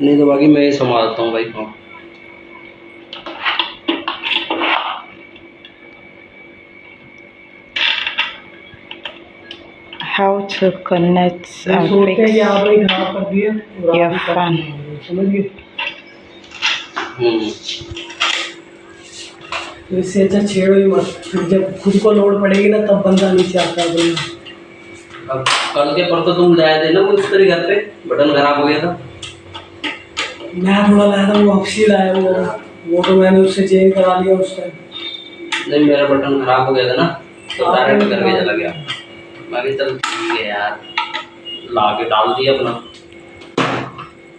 नहीं तो बाकी मैं ही संभालता हूँ भाई काम। How to connect and सोचते हैं fix यहाँ पर ही खराब कर दिए और your आप ही fan. समझ गए। हम्म। तो इससे अच्छा छेड़ो ही मत, फिर जब खुद को लोड पड़ेगी ना तब बंदा नीचे आता है बंदा। अब कल के परसों तुम लाए थे ना वो मिस्त्री घर पे, बटन खराब हो गया था। मैं थोड़ा लाया था, वो अक्षी लाया वो तो मैंने उससे चेंज करा लिया उस टाइम। नहीं मेरा बटन खराब हो गया था ना, तो डायरेक्ट करके चला गया। मैं भी चल ठीक है यार, ला के डाल दिया अपना।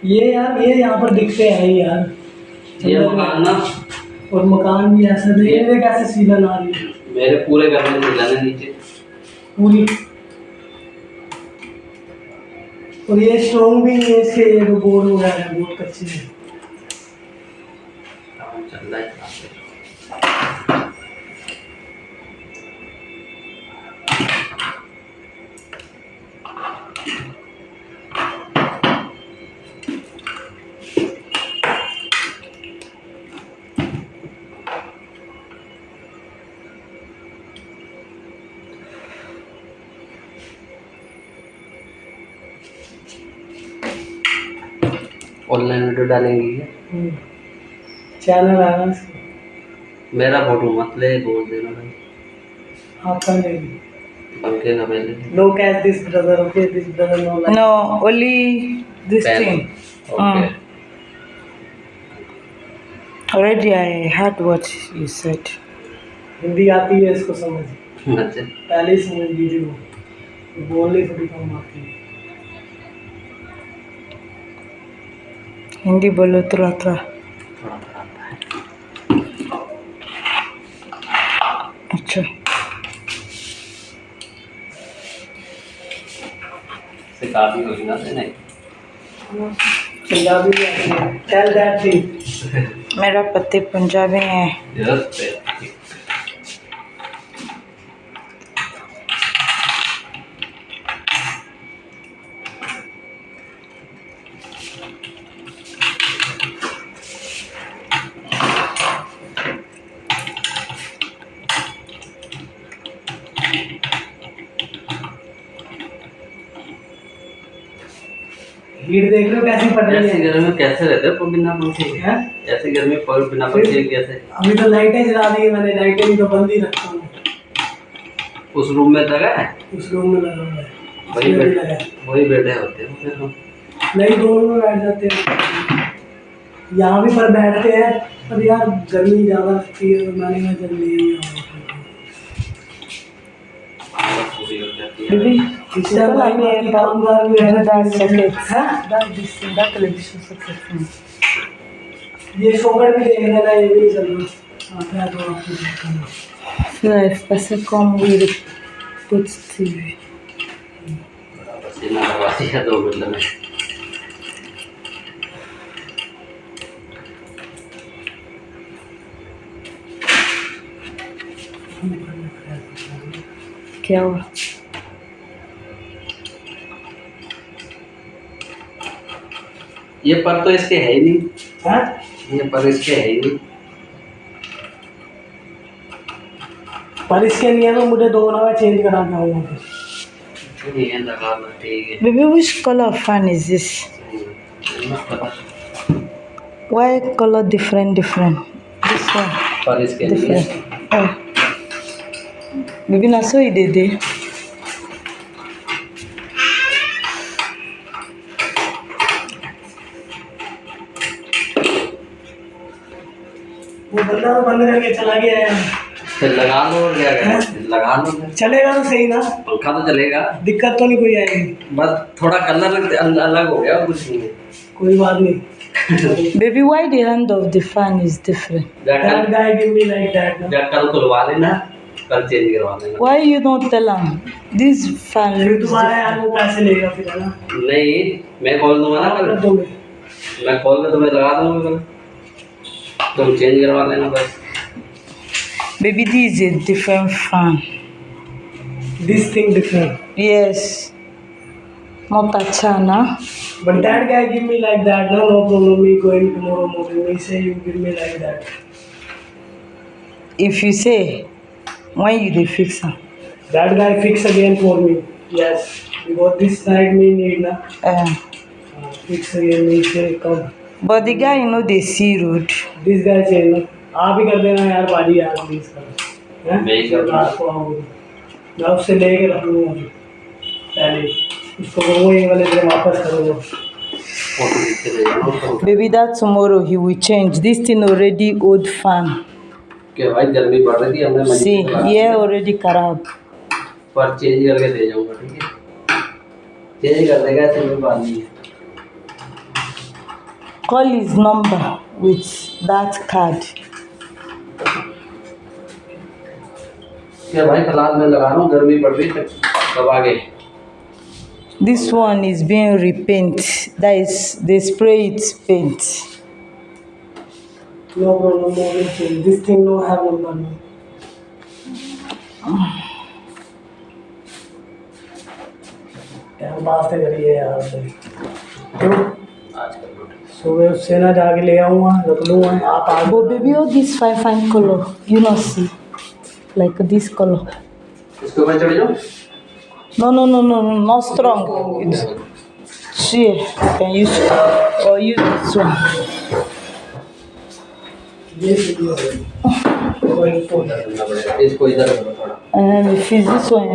ये यार ये यहाँ पर दिखते हैं यार ये मकान ना, और मकान भी ऐसा देखने कैसे सीलन आ रही है मेरे पूरे घर में सीलन है नीचे पूरी। और ये स्ट्रॉन्ग भी नहीं है, इसके ये जो बोर्ड वगैरह है बहुत कच्चे हैं। काम चल रहा है। ऑनलाइन वीडियो डालेंगी क्या? चैनल है ना इसका। मेरा फोटो मत ले, बोल देना भाई। आपका नहीं। पंखे का पहले No catch this brother, okay? This brother no like. No, only this Pen. thing. Okay. Already I heard what you said. Hindi आती है इसको समझ, अच्छा पहले ही समझ लीजिए वो बोलने थोड़ी कम आती है। हिंदी बोलो थोड़ा थोड़ा। थोड़ा थोड़ा आता है। अच्छा सिखाती होगी ना तेने। पंजाबी भी आती है। Tell that thing. मेरा पति पंजाबी है। यस हीट देख रहे हो कैसी पड़ रही ऐसी है। गर्मी में कैसे रहते हो बिना पंखे के? हैं? ऐसी गर्मी में कोई बिना पंखे के कैसे? अभी तो लाइटें जला दी है मैंने, लाइटें भी तो बंद ही रखता हूँ। उस रूम में लगा है, उस रूम में लगा हुआ है। वही उसमें भी बैठे लगा है। वही बैठे होते हैं फिर हम। नहीं दोनों में बैठ जाते हैं, यहाँ भी पर बैठते हैं पर यार गर्मी ज़्यादा लगती है तो मैंने कहा चल ले ही आओ। पूरी हो जाती है। Baby, इस टाइम total भाई I बाकी have कामगार भी है that socket. हाँ? That television socket. ये शोकर भी देख लेना, ये भी चल रहा आता है तो आपको दिखाना। Life passer come with put TV. पसीना लगा दिया 2 मिनट में। क्या हुआ? ये पर तो इसके है ही नहीं। हाँ? ये पर इसके है ही नहीं। पर इसके लिए ना मुझे 2 नवा चेंज करा के आऊँगा। ये लगा लो ठीक है। Baby, which color fan is this? Why color different? This one पर इसके लिए different. Oh, baby, na so it did. वो बंदा तो बंद करके चला गया है। फिर लगा लो और क्या करें? लगा लो फिर। चलेगा तो सही ना, पंखा तो चलेगा, दिक्कत तो नहीं कोई आएगी। बस थोड़ा कलर अलग हो गया और कुछ नहीं है। कोई बात नहीं। Baby, why the hand of the fan is different? That guy give me like that ना। जब कल खुलवा लेना, कल चेंज करवा लेना। Why you don't tell him? This fan फिर looks तुम्हारे different. यार वो पैसे लेगा फिर है ना। नहीं मैं खोल दूंगा ना कर कल, दोगे। मैं खोल के तुम्हें लगा दूंगा कल, तुम चेंज करवा लेना बस। Baby, this is a different fan. This thing different. Yes. Not अच्छा ना. But that guy give me like that, no problem. Me going tomorrow morning. Me say you give me like that. If you say, when you dey fix am. That guy fix again for me. Yes, because this night me need na. Fix again. Me say come. But the guy you know dey see road. This guy say no. आप ही कर देना यार बाजी यार please कर. मैं ही कर रहा हूँ. मैं उससे लेके रख लूँगा पहले. इसको वो ये वाले दिन वापस करूँगा. फोटो खींच के ले जाना. Maybe that tomorrow he will change. This thing already old fan. क्या भाई गर्मी बढ़ रही थी हमने See, ये already खराब. पर चेंज करके दे जाऊंगा ठीक है. चेंज कर देगा ऐसे में बात नहीं है. Call his number with that card. क्या भाई फिलहाल मैं लगा रहा हूँ गर्मी बढ़ रही है कब आ गए. This one is being repaint. That is, they spray it paint. No problem, no change. This thing no have number no. Time pass तो करिए यार सही. क्यों? सुबह उससे ना जाके ले आऊँगा रख लूँगा. आप आ But baby, all this fine color, you not see, like this color. इसके ऊपर चढ़ जाओ. No, not strong. It's sheer. You can use or use this one. ये वीडियो है. इसको इधर रखो थोड़ा. And if it's this one,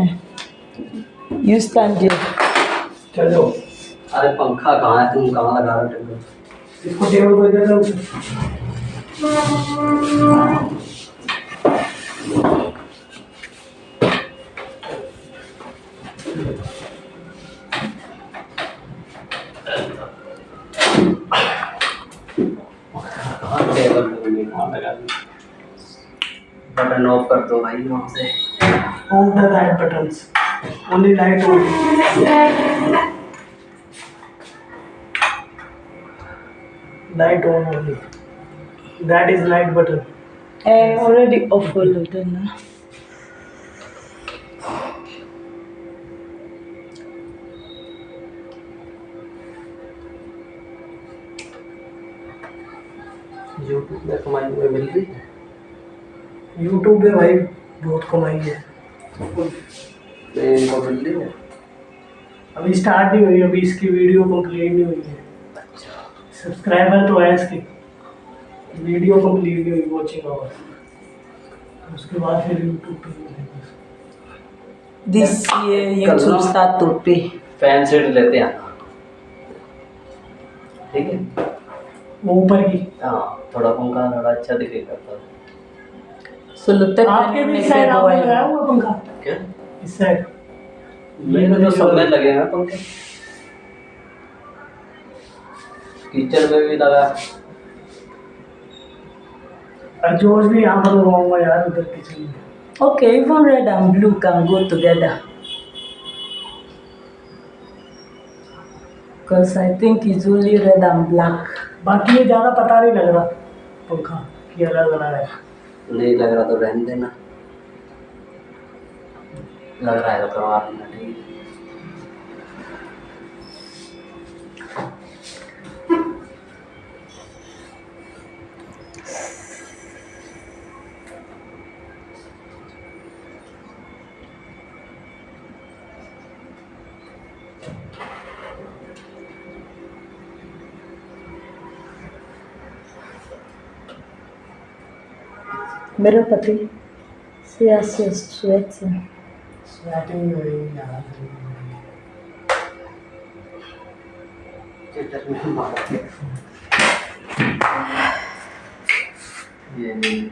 you stand there. चलो. अरे पंखा कहाँ है तुम कहाँ लगा रहे हो टेबल. इसको टेबल को इधर रखो. टेबल पे भी कहाँ लगा दी. बटन ऑफ कर दो भाई वहाँ से. All the right buttons. Only light only. Light on only. That is light button. Already off all of them now. YouTube में कमाई में मिल रही है. YouTube पे भाई बहुत कमाई है. इनको मिल रही है. अभी स्टार्ट नहीं हुई. अभी इसकी वीडियो कंप्लीट नहीं हुई है. सब्सक्राइबर तो है इसके. वीडियो कंप्लीट नहीं हुई वॉचिंग आवर. उसके बाद फिर यूट्यूब पे मिलेगा. This year YouTube start to pay. Fan set लेते हैं ठीक है. वो ऊपर की. हाँ थोड़ा पंखा थोड़ा अच्छा दिखेगा तो. So look at आपके भी इस साइड आपने लगाया हुआ पंखा. क्या इस साइड मेरे तो सब में लगेगा पंखे. किचन में भी लगा. और जोश भी यहाँ पर लगाऊंगा यार उधर किचन में. Okay, even red and blue can go together. Because I think it's only red and black. बाकी ये ज़्यादा पता नहीं लग रहा पंखा कि अलग अलग है. नहीं लग रहा तो रहने देना. लग रहा है तो करवा देना ठीक है. मेरे पति से ऐसे sweating. स्वेटिंग हो रही यार. इधर में मार के. ये नहीं.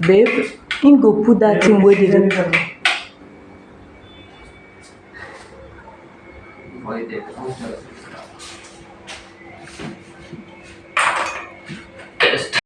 babe, him go put that thing where they वही देख रहा हूँ.